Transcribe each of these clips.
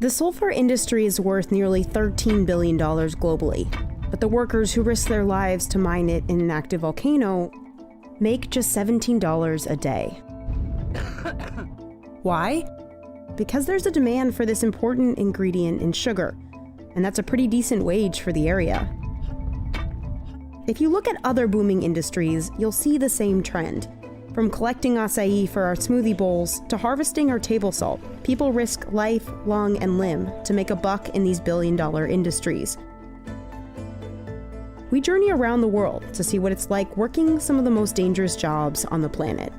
The sulfur industry is worth nearly $13 billion globally, but the workers who risk their lives to mine it in an active volcano make just $17 a day. Why? Because there's a demand for this important ingredient in sugar, and that's a pretty decent wage for the area. If you look at other booming industries, you'll see the same trend. From collecting acai for our smoothie bowls to harvesting our table salt, people risk life, lung, and limb to make a buck in these billion-dollar industries. We journey around the world to see what it's like working some of the most dangerous jobs on the planet.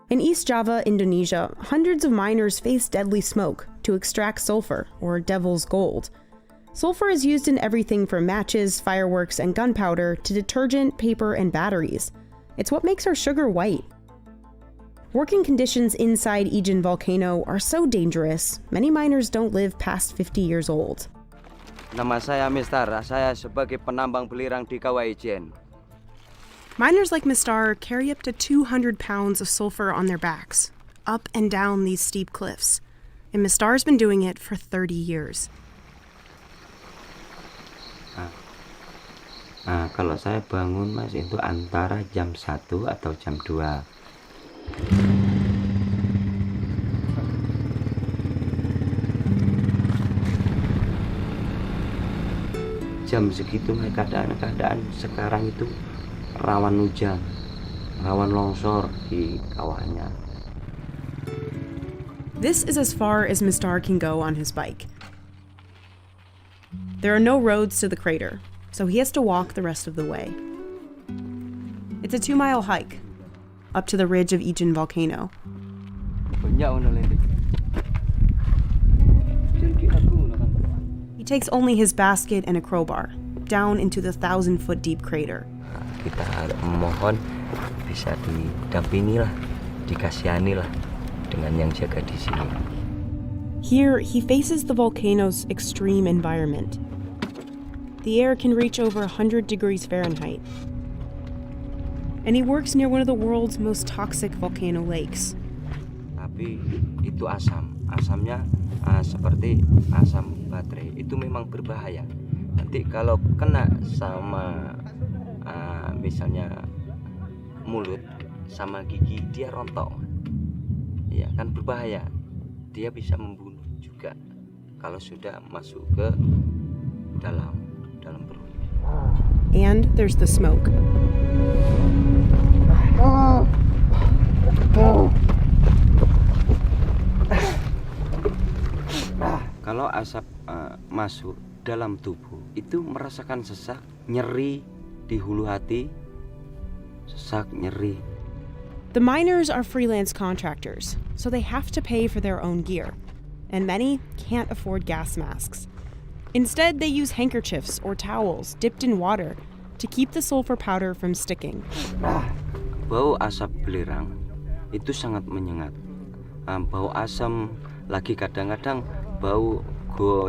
In East Java, Indonesia, hundreds of miners face deadly smoke to extract sulfur, or devil's gold. Sulfur is used in everything from matches, fireworks, and gunpowder to detergent, paper, and batteries. It's what makes our sugar white. Working conditions inside Ijen volcano are so dangerous, many miners don't live past 50 years old. Nama saya Mister, saya sebagai penambang belirang di Kawah Ijen. Miners like Mistar carry up to 200 pounds of sulfur on their backs, up and down these steep cliffs. And Mistar's been doing it for 30 years. Kalau saya bangun Mas itu antara jam 1 atau jam 2. Jam segitu keadaan sekarang itu rawan hujan, rawan longsor di kawahnya. This is as far as Mistar can go on his bike. There are no roads to the crater, so he has to walk the rest of the way. It's a 2-mile hike, up to the ridge of Ijen volcano. He takes only his basket and a crowbar, down into the 1,000-foot deep crater. Kita mohon bisa didampingi lah, dikasihani lah dengan yang jaga di sini. Here, he faces the volcano's extreme environment. The air can reach over 100 degrees Fahrenheit. And he works near one of the world's most toxic volcano lakes. Tapi itu asam. Asamnya seperti asam baterai. Itu memang berbahaya. Nanti kalau kena sama misalnya mulut sama gigi, dia rontok. Ya kan berbahaya. Dia bisa membunuh juga kalau sudah masuk ke dalam perut. And there's the smoke. Kalau asap masuk dalam tubuh, itu merasakan sesak, nyeri di hulu hati, sesak, nyeri. The miners are freelance contractors, so they have to pay for their own gear, and many can't afford gas masks. Instead, they use handkerchiefs or towels dipped in water to keep the sulfur powder from sticking. Bau asap belerang itu sangat menyengat. Bau asam lagi kadang-kadang bau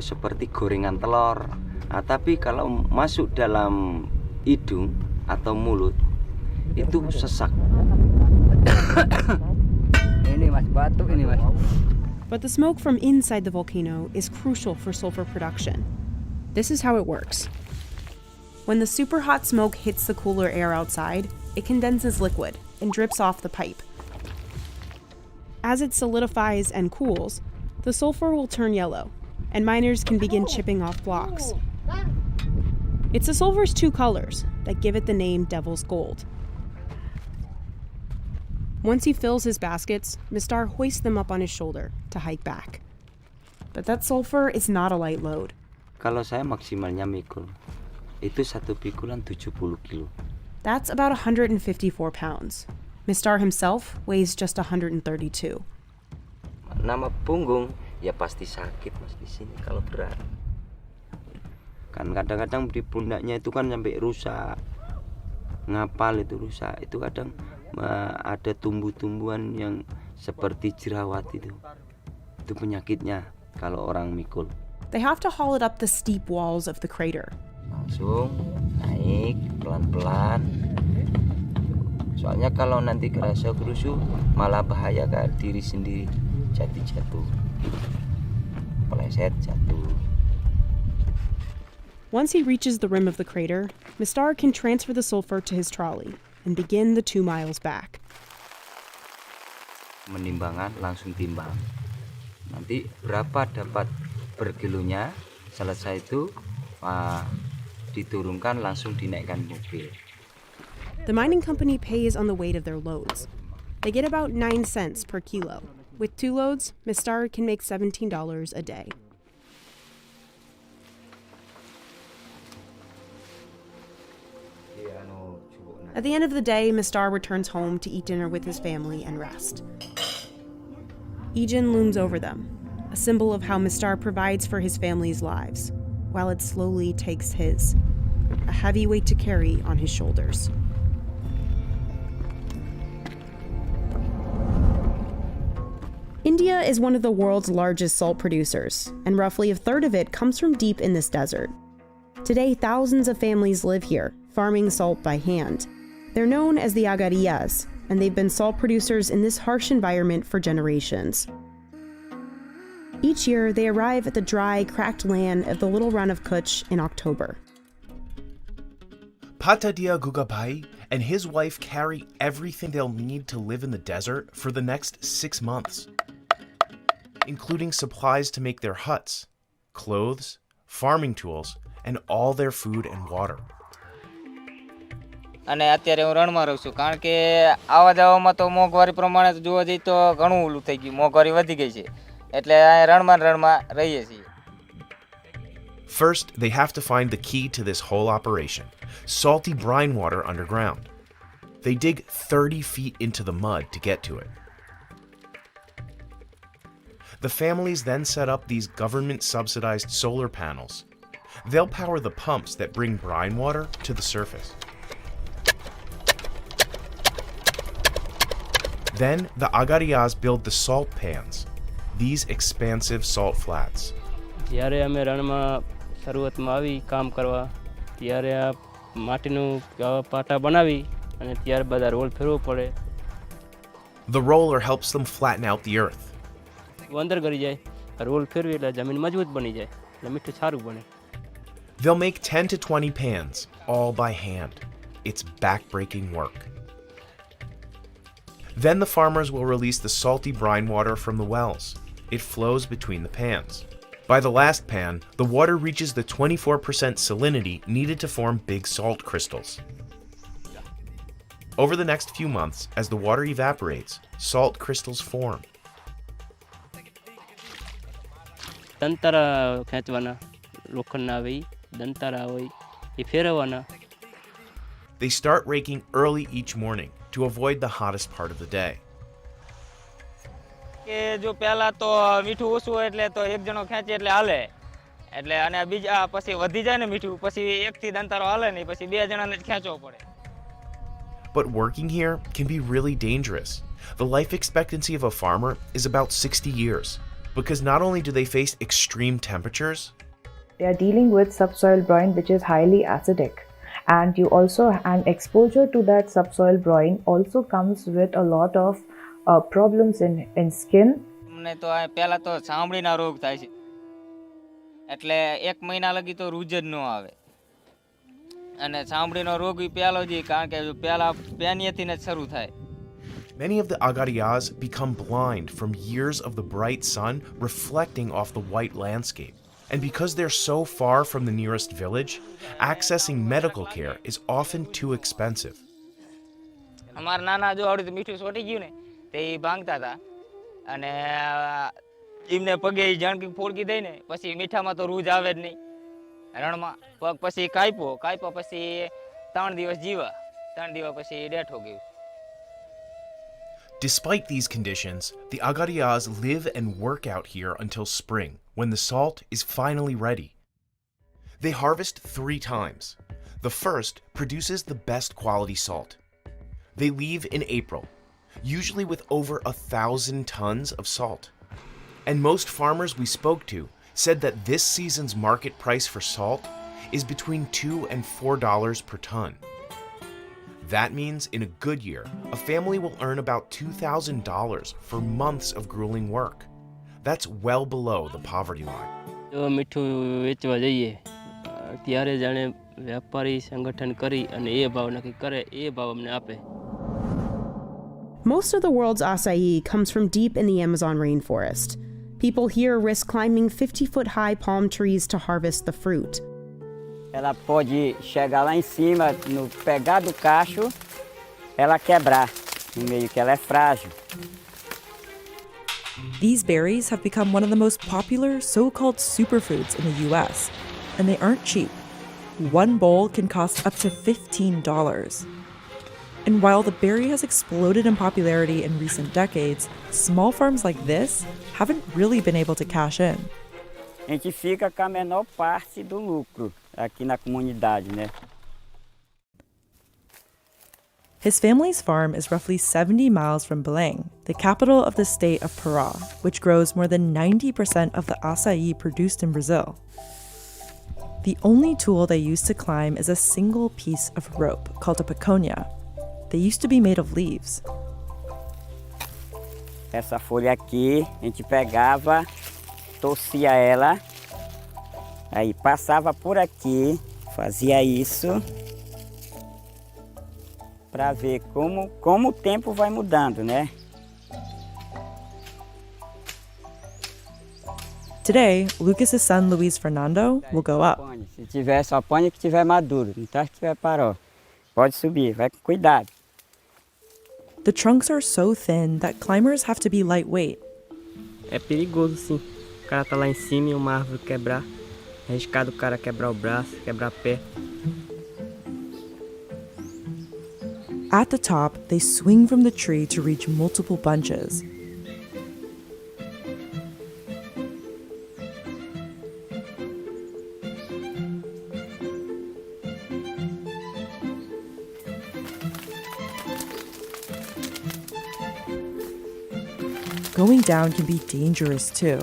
seperti gorengan telur. Tapi kalau masuk dalam hidung atau mulut itu sesak. Ini Mas, batuk ini Mas. But the smoke from inside the volcano is crucial for sulfur production. This is how it works. When the super hot smoke hits the cooler air outside, it condenses liquid and drips off the pipe. As it solidifies and cools, the sulfur will turn yellow, and miners can begin chipping off blocks. It's the sulfur's two colors that give it the name Devil's Gold. Once he fills his baskets, Mistar hoists them up on his shoulder to hike back. But that sulfur is not a light load. Kalau saya maksimalnya mikul, itu satu pikulan 70 kilo. That's about 154 pounds. Mistar himself weighs just 132. Nama punggung ya pasti sakit Mas di sini kalau berat. Kan kadang-kadang di pundaknya itu kan sampai rusak. Ngapal itu rusak. Itu kadang ada tumbuh-tumbuhan yang seperti jerawat itu. Itu penyakitnya kalau orang mikul. They have to haul it up the steep walls of the crater. Langsung naik pelan-pelan Soalnya kalau nanti kerasa kerusuh malah bahaya ke diri sendiri, jatuh, peleset jatuh. Once he reaches the rim of the crater, Mistar can transfer the sulfur to his trolley and begin the 2 miles back. Menimbangan langsung timbang. Nanti berapa dapat per kilonya, selesai itu diturunkan langsung dinaikkan mobil. The mining company pays on the weight of their loads. They get about 9 cents per kilo. With 2 loads, Mistar can make $17 a day. At the end of the day, Mistar returns home to eat dinner with his family and rest. Ijin looms over them, a symbol of how Mistar provides for his family's lives, while it slowly takes his, a heavy weight to carry on his shoulders. India is one of the world's largest salt producers, and roughly a third of it comes from deep in this desert. Today, thousands of families live here, farming salt by hand. They're known as the agariyas, and they've been salt producers in this harsh environment for generations. Each year, they arrive at the dry, cracked land of the little run of Kutch in October. Patadia Gugabai and his wife carry everything they'll need to live in the desert for the next 6 months, including supplies to make their huts, clothes, farming tools, and all their food and water. અને અત્યારે હું રણમાં રહું છું કારણ કે આવા જવામાં તો મોંઘવારી પ્રમાણે જોવા જઈએ તો ઘણું ઓલું થઈ ગયું, મોંઘવારી વધી ગઈ છે એટલે રણમાં રહીએ છીએ. First, they have to find the key to this whole operation, salty brine water underground. They dig 30 feet into the mud to get to it. The families then set up these government-subsidized solar panels. They'll power the pumps that bring brine water to the surface. Then, the agariyas build the salt pans, these expansive salt flats. જ્યારે અમે રણમાં શરૂઆતમાં આવી કામ કરવા ત્યારે આ માટીનું પાટા બનાવી અને ત્યારબાદ આ રોલ ફેરવવો પડે. The roller helps them flatten out the earth. અંદર કરી જાય, રોલ ફેરવી એટલે જમીન મજબૂત બની જાય એટલે મીઠું સારું બને. They'll make 10 to 20 pans, all by hand. It's back-breaking work. Then the farmers will release the salty brine water from the wells. It flows between the pans. By the last pan, the water reaches the 24% salinity needed to form big salt crystals. Over the next few months, as the water evaporates, salt crystals form. દંતારા ખેંચવાના, લોખંડના આવે દંતારા હોય એ ફેરવવાના. They start raking early each morning to avoid the hottest part of the day. કે જો પહેલા તો મીઠું ઓછું હોય એટલે તો એક જણો ખેંચે એટલે હાલે એટલે અને બીજા પછી વધી જાય ને મીઠું પછી એકથી દંતારો હાલે નહીં પછી 2 જણાને જ ખેંચવો પડે. But working here can be really dangerous. The life expectancy of a farmer is about 60 years, because not only do they face extreme temperatures, they are dealing with subsoil brine which is highly acidic, and exposure to that subsoil brine also comes with a lot of problems in skin. મને તો પહેલા તો ચામડીના રોગ થાય છે એટલે 1 મહિના લગી તો રૂજ જ ન આવે અને ચામડીનો રોગ ઈ પહેલો જ કારણ કે પહેલા પેનિયાથી ને શરૂ થાય. many of the agariyas become blind from years of the bright sun reflecting off the white landscape. And because they're so far from the nearest village, accessing medical care is often too expensive. અમારા નાના જો આવડી તો મીઠું સોટી ગયું ને તે ભાંગતા હતા અને એમને પગે જાણકી ફોડકી દઈ ને પછી મીઠામાં તો રૂજ આવે જ નહીં રણમાં પગ પછી કાપ્યો પછી 3 દિવસ જીવા 3 દિવસ પછી ડેથ હો ગયું. Despite these conditions, the agariyas live and work out here until spring, when the salt is finally ready. They harvest 3 times. The first produces the best quality salt. They leave in April, usually with over 1,000 tons of salt. And most farmers we spoke to said that this season's market price for salt is between $2 and $4 per ton. That means in a good year, a family will earn about $2,000 for months of grueling work. That's well below the poverty line. જો મીઠું વેચવા જઈએ ત્યારે જાણે વ્યાપારી સંગઠન કરી અને એ ભાવ નક્કી કરે એ ભાવ અમને આપે. Most of the world's acai comes from deep in the Amazon rainforest. People here risk climbing 50-foot-high palm trees to harvest the fruit. Ela pode chegar lá em cima, no pegar do cacho, ela quebrar, no meio que ela é frágil. These berries have become one of the most popular so-called superfoods in the US, and they aren't cheap. One bowl can cost up to $15. And while the berry has exploded in popularity in recent decades, small farms like this haven't really been able to cash in. A gente fica com a menor parte do lucro aqui na comunidade, né? His family's farm is roughly 70 miles from Belém, the capital of the state of Pará, which grows more than 90% of the acai produced in Brazil. The only tool they use to climb is a single piece of rope called a piconha. They used to be made of leaves. Essa folha aqui, a gente pegava, torcia ela, aí passava por aqui, fazia isso, para ver como o tempo vai mudando, né? Today, Lucas's son Luis Fernando will go up. Se tiver, só põe que tiver maduro, não tá que tiver paró. Pode subir, vai com cuidado. The trunks are so thin that climbers have to be lightweight. É perigoso sim. O cara tá lá em cima e uma árvore quebrar. É arriscado o cara quebrar o braço, quebrar o pé. At the top, they swing from the tree to reach multiple bunches. Going down can be dangerous too,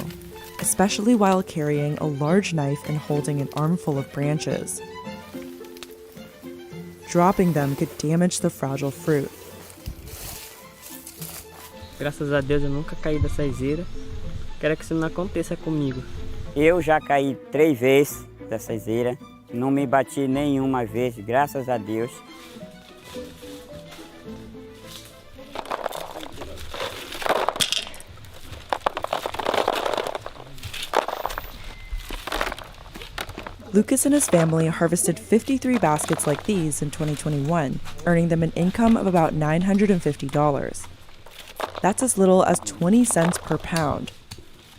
especially while carrying a large knife and holding an armful of branches. Dropping them could damage the fragile fruit. Graças a Deus eu nunca caí dessa iseira. Quero que isso não aconteça comigo. Eu já caí 3 vezes dessa iseira, não me bati nenhuma vez, graças a Deus. Lucas and his family harvested 53 baskets like these in 2021, earning them an income of about $950. That's as little as 20 cents per pound.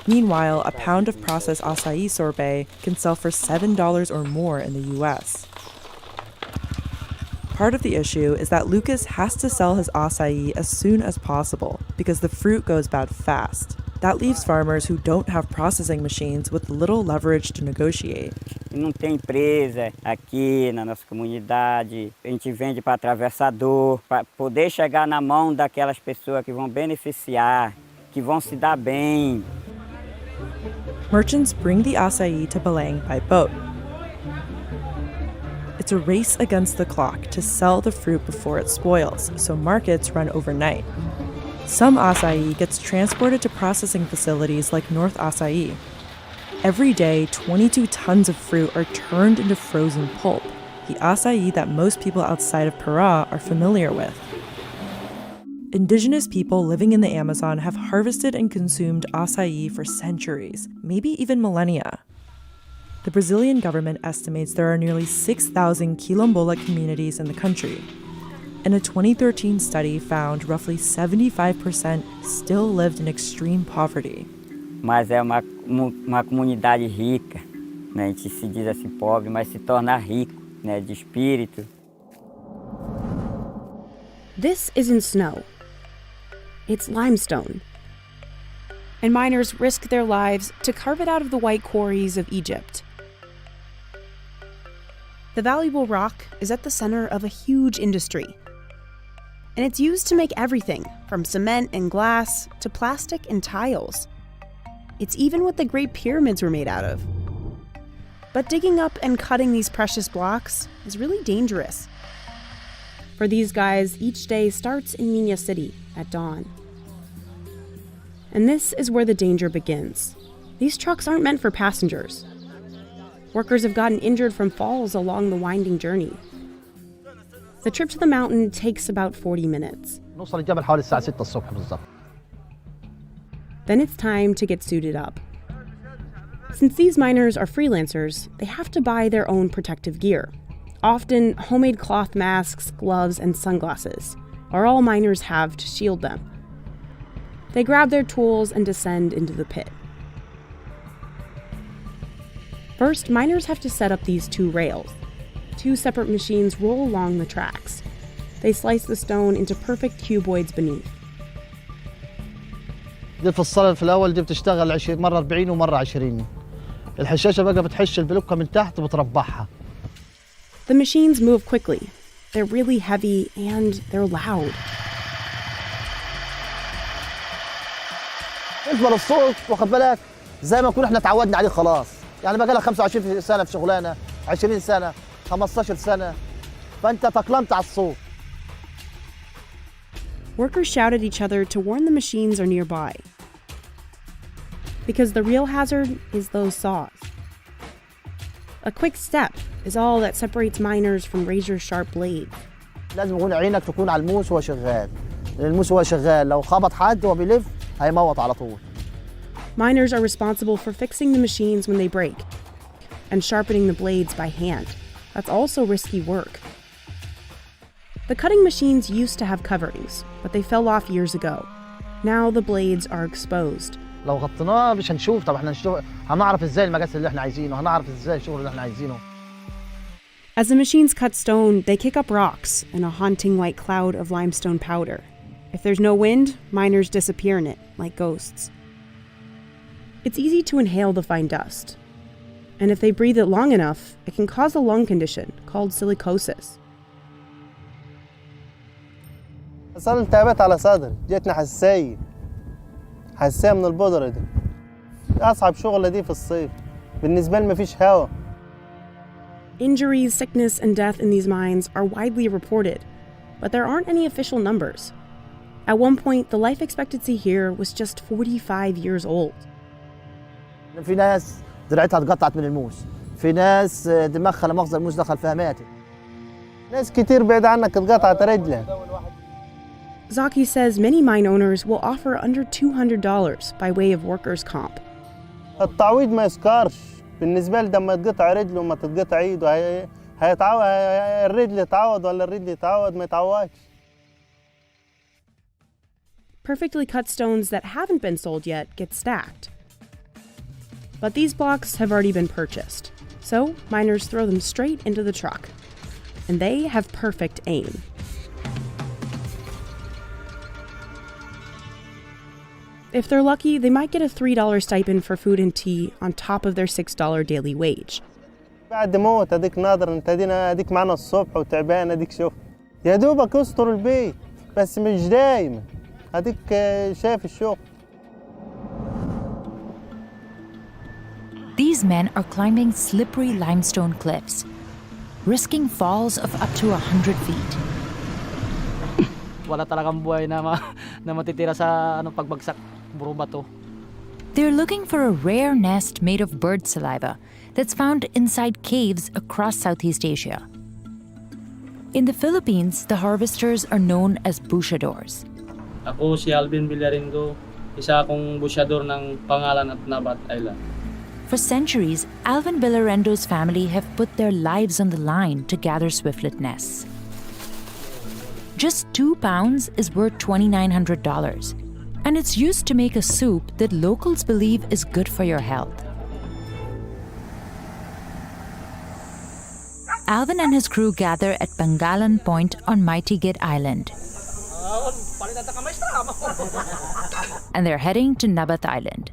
Meanwhile, a pound of processed acai sorbet can sell for $7 or more in the US. Part of the issue is that Lucas has to sell his acai as soon as possible because the fruit goes bad fast. That leaves farmers who don't have processing machines with little leverage to negotiate. Não tem empresa aqui na nossa comunidade. A gente vende para atravessador, para poder chegar na mão daquelas pessoas que vão beneficiar, que vão se dar bem. Merchants bring the acai to Belém by boat. It's a race against the clock to sell the fruit before it spoils, so markets run overnight. Some acai gets transported to processing facilities like North Acai. Every day, 22 tons of fruit are turned into frozen pulp, the acai that most people outside of Pará are familiar with. Indigenous people living in the Amazon have harvested and consumed acai for centuries, maybe even millennia. The Brazilian government estimates there are nearly 6,000 quilombola communities in the country. And a 2013 study found roughly 75% still lived in extreme poverty. Mas é uma comunidade rica, né? A gente se diz assim pobre, mas se torna rico, né? De espírito. This isn't snow. It's limestone. And miners risk their lives to carve it out of the white quarries of Egypt. The valuable rock is at the center of a huge industry. And it's used to make everything from cement and glass to plastic and tiles. It's even what the Great Pyramids were made out of. But digging up and cutting these precious blocks is really dangerous. For these guys, each day starts in Minya City at dawn. And this is where the danger begins. These trucks aren't meant for passengers. Workers have gotten injured from falls along the winding journey. The trip to the mountain takes about 40 minutes. نوصل الجبل حوالي الساعة 6 الصبح بالضبط. Then it's time to get suited up. Since these miners are freelancers, they have to buy their own protective gear. Often, homemade cloth masks, gloves, and sunglasses are all miners have to shield them. They grab their tools and descend into the pit. First, miners have to set up these two rails. Two separate machines roll along the tracks. They slice the stone into perfect cuboids beneath. دي في الصلة في الأول دي بتشتغل 20 مرة 40 ومرة 20. الحشاشة بقى بتحش البلوكة من تحت وبتربعها. The machines move quickly. They're really heavy and they're loud. بالنسبة للصوت واخد بالك زي ما نكون احنا اتعودنا عليه خلاص. يعني بقى لك 25 سنة في شغلانة، 20 سنة، 15 سنة. فأنت تأقلمت على الصوت. Workers shout at each other to warn the machines are nearby. Because the real hazard is those saws. A quick step is all that separates miners from razor-sharp blades. لازم يكون عينك تكون على الموس وهو شغال. لأن الموس وهو شغال لو خبط حد وهو بيلف هيموت على طول. Miners are responsible for fixing the machines when they break and sharpening the blades by hand. That's also risky work. The cutting machines used to have coverings, but they fell off years ago. Now the blades are exposed. لو غطيناه مش هنشوف. طب احنا هنعرف ازاي المقاس اللي احنا عايزينه، هنعرف ازاي الشغل اللي احنا عايزينه. As the machines cut stone, they kick up rocks in a haunting white cloud of limestone powder. If there's no wind, miners disappear in it like ghosts. It's easy to inhale the fine dust. And if they breathe it long enough, it can cause a lung condition called silicosis. صار التهابات على صدري، جتني حساسية من البودرة دي. أصعب شغلة دي في الصيف. بالنسبة لي مفيش هوا. Injuries, sickness, and death in these mines are widely reported, but there aren't any official numbers. At one point, the life expectancy here was just 45 years old. في ناس دراعتها اتقطعت من الموس، في ناس دماغها لا مؤاخذة الموس دخل فيها ماتت. ناس كتير بعيد عنك اتقطعت رجلها. Zaki says many mine owners will offer under $200 by way of workers' comp. التعويض ما يسكرش. بالنسبة لي لما تقطع رجله وما تتقطع ايده هيتعوض الرجل يتعوض ولا الرجل يتعوض ما يتعوضش. Perfectly cut stones that haven't been sold yet get stacked. But these blocks have already been purchased, so miners throw them straight into the truck. And they have perfect aim. If they're lucky, they might get a $3 stipend for food and tea on top of their $6 daily wage. بعد موت اديك ناظر انت اديك معنا الصبح وتعبان اديك شوف. يا دوبك استر البيت بس مش دايما. اديك شايف الشغل. These men are climbing slippery limestone cliffs, risking falls of up to 100 feet. Wala talagang buhay na matitira sa pagbagsak puro bato. They're looking for a rare nest made of bird saliva that's found inside caves across Southeast Asia. In the Philippines, the harvesters are known as bushadors. Ako si Alvin Villaringo, isa akong busyador ng pangalan at Nabat Island. For centuries, Alvin Villarendo's family have put their lives on the line to gather swiftlet nests. Just 2 pounds is worth $2,900, and it's used to make a soup that locals believe is good for your health. Alvin and his crew gather at Pangalan Point on Mighty Gate Island. And they're heading to Nabat Island.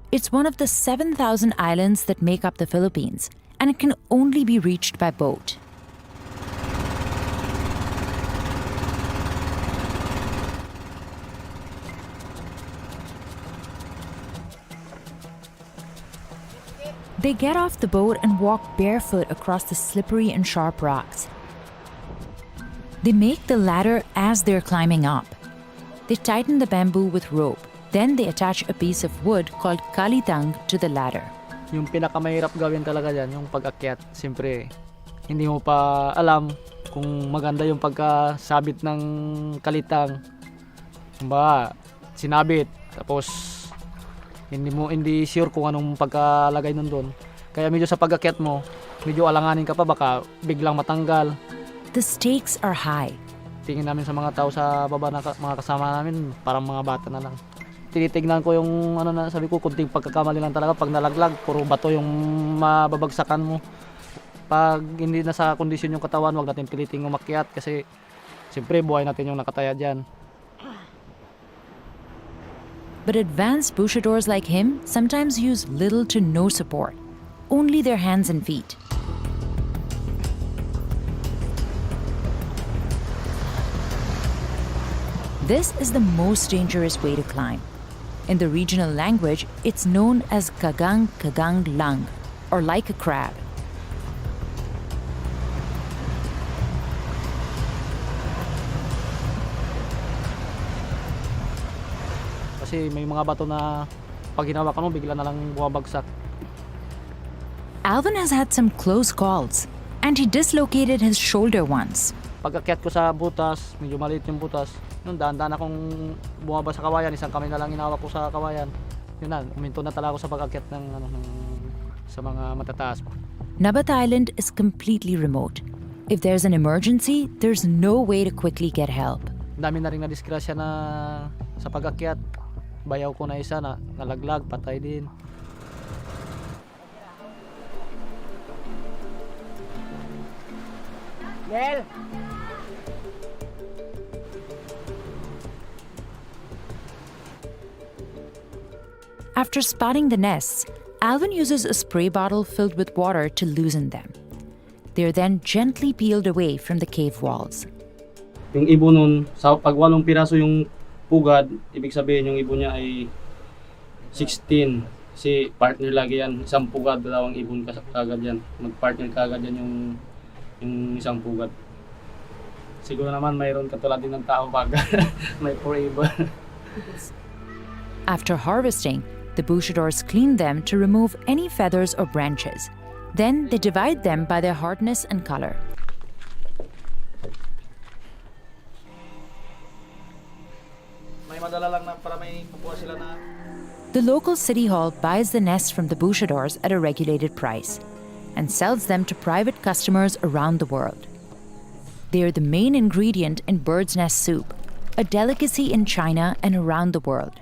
It's one of the 7,000 islands that make up the Philippines, and it can only be reached by boat. They get off the boat and walk barefoot across the slippery and sharp rocks. They make the ladder as they're climbing up. They tighten the bamboo with rope. Then they attach a piece of wood called kalitang to the ladder. Yung pinakamahirap gawin talaga dyan, yung pag-akyat. Siyempre, hindi mo pa alam kung maganda yung pagkasabit ng kalitang. Kumbaga, sinabit. Tapos, hindi sure kung anong pagkalagay nun doon. Kaya medyo sa pag-akyat mo, medyo alanganin ka pa, baka biglang matanggal. The stakes are high. Tingin namin sa mga tao sa baba na mga kasama namin, parang mga bata na lang. Tinitignan ko yung sabi ko, kunting pagkakamali lang talaga pag nalaglag, puro bato yung mababagsakan mo. Pag hindi na sa kondisyon yung katawan, wag natin piliting umakyat kasi siyempre buhay natin yung nakataya dyan. But advanced bushadors like him sometimes use little to no support, only their hands and feet. This is the most dangerous way to climb. In the regional language, it's known as kagang kagang lang, or like a crab. Kasi may mga bato na pag hinawakan mo, bigla na lang bumabagsak. Alvin has had some close calls, and he dislocated his shoulder once. Pag-akyat ko sa butas, medyo maliit yung butas. Yun, dahan-dahan akong bumaba sa kawayan, isang kamay na lang inawak ko sa kawayan. Yun na, uminto na talaga ako sa pag-akyat sa mga matataas. Nabat Island is completely remote. If there's an emergency, there's no way to quickly get help. Dami na rin na disgrasya na sa pag-akyat. Bayaw ko na isa na nalaglag, patay din. Mel! After spotting the nests, Alvin uses a spray bottle filled with water to loosen them. They're then gently peeled away from the cave walls. Yung ibon nun, pag 8 piraso yung pugad, ibig sabihin yung ibon niya ay 16. Kasi partner lagi yan, isang pugad, dalawang ibon kagad yan. Mag-partner kagad yan yung isang pugad. Siguro naman mayroon katulad din ng tao pag may forever. After harvesting, the bushadors clean them to remove any feathers or branches. Then they divide them by their hardness and color. May madala lang na para may kukuha sila na. The local city hall buys the nests from the bushadors at a regulated price and sells them to private customers around the world. They are the main ingredient in bird's nest soup, a delicacy in China and around the world.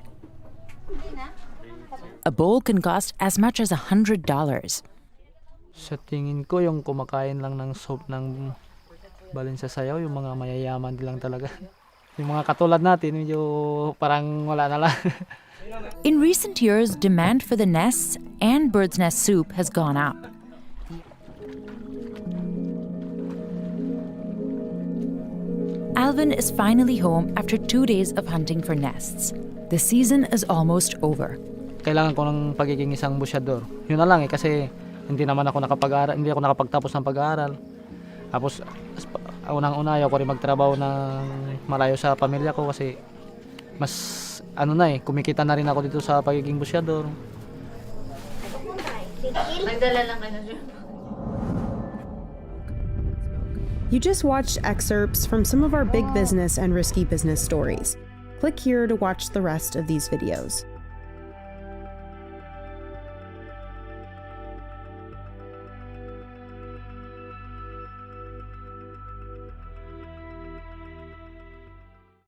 A bowl can cost as much as $100. Sa tingin ko yung kumakain lang ng soup ng balin sa sayaw, yung mga mayayaman lang talaga. Yung mga katulad natin, medyo parang wala na lang. In recent years, demand for the nests and bird's nest soup has gone up. Alvin is finally home after 2 days of hunting for nests. The season is almost over. Kailangan ko ng pagiging isang busyador. Yun na lang kasi hindi ako nakapagtapos ng pag-aaral. Tapos unang-una ayaw ko rin magtrabaho ng malayo sa pamilya ko kasi mas kumikita na rin ako dito sa pagiging busyador. You just watched excerpts from some of our big business and risky business stories. Click here to watch the rest of these videos.